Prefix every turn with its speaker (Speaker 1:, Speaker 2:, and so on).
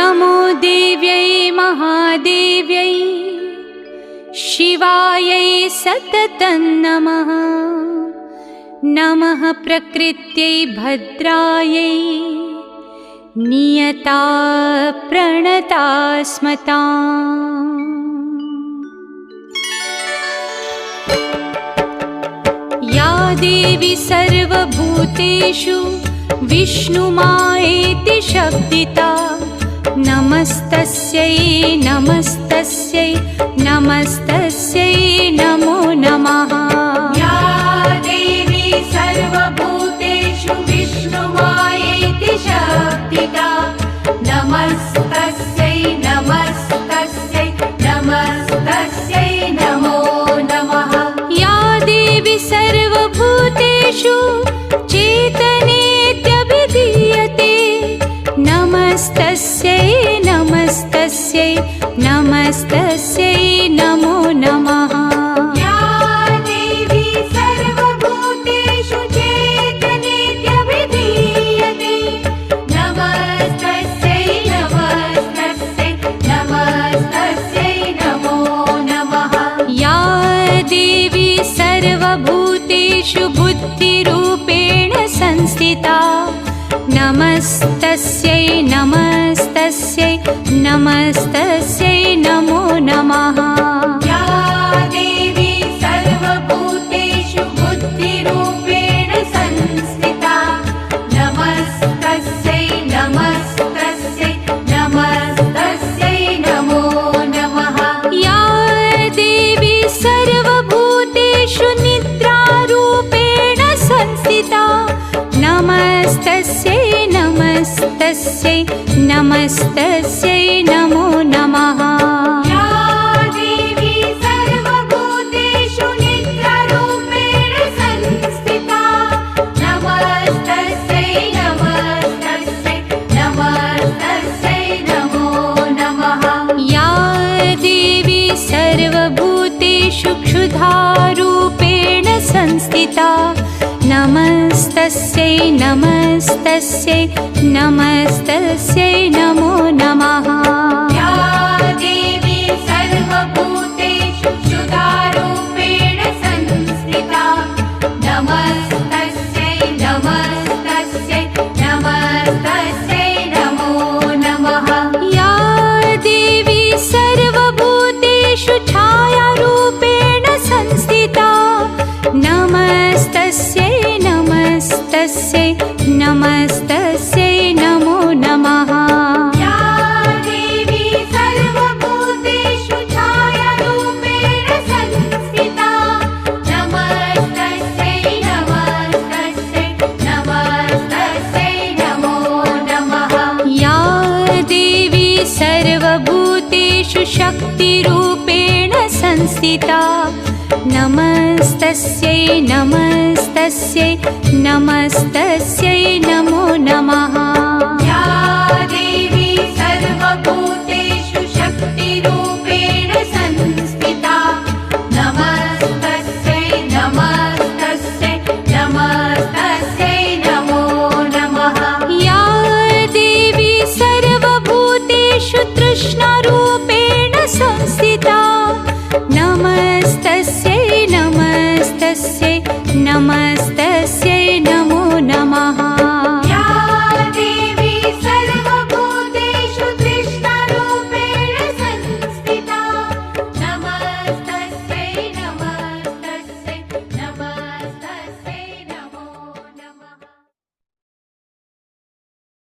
Speaker 1: नमो देव्यै महादेव्यै शिवायै सततं नमः। नमः प्रकृत्यै भद्रायै नियता प्रणता स्मताम्। या देवी सर्वभूतेषु विष्णुमायेति शब्दिता नमस्तस्यै नमस्तस्यै नमस्तस्यै नमो नमः।
Speaker 2: या देवी सर्वभूतेषु विष्णुमायेति शब्दिता नमस्तस्यै नमस्तस्यै नमस्तस्यै नमो नमः।
Speaker 1: या देवी सर्वभूतेषु चेतनेत्यभिधीयते नमस्तस्यै नमस्तस्यै नमस्तस्यै नमो नमः।
Speaker 2: या देवी सर्वभूतेषु चेतनेत्यभिधीयते नमस्तस्यै नमस्तस्यै नमस्तस्यै नमो नमः।
Speaker 1: या देवी सर्वभूतेषु बुद्धिरूपेण संस्थिता नमस्तस्यै नमस्तस्यै नमस्तस्यै नमो नमः।
Speaker 2: या देवी सर्वभूतेषु बुद्धिरूपेण संस्थिता नमस्तस्यै नमस्तस्यै नमस्तस्यै नमो नमः।
Speaker 1: या देवी सर्वभूतेषु निद्रारूपेण संस्थिता नमस्तस्यै नमस्तस्यै नमस्तस्यै नमो नमः।
Speaker 2: या देवी सर्वभूतेषु निद्रारूपेण संस्थिता नमस्तस्यै नमस्तस्यै नमस्तस्यै नमो नमः।
Speaker 1: या देवी सर्वभूतेषु क्षुधारूपेण संस्थिता नमस्तस्यै नमस्तस्यै नमस्तस्यै नमो नमः।
Speaker 2: या देवी सर्वभूतेषु क्षुधारूपेण संस्थिता नमस्तस्यै नमस्तस्यै नमस्तस्यै नमो नमः।
Speaker 1: या देवी सर्वभूतेषु छायारूपेण संस्थिता नमस्तस्यै नमस्तस्यै नमस्तस्यै नमो नमः।
Speaker 2: या देवी सर्वभूतेषु छायारूपेण संस्थिता नमस्तस्यै नमस्तस्यै नमस्तस्यै नमो नमः।
Speaker 1: या देवी सर्वभूतेषु शक्तिरूपेण संस्थिता नमस्तस्यै नमस्तस्यै नमस्तस्यै नमो नमः।
Speaker 2: या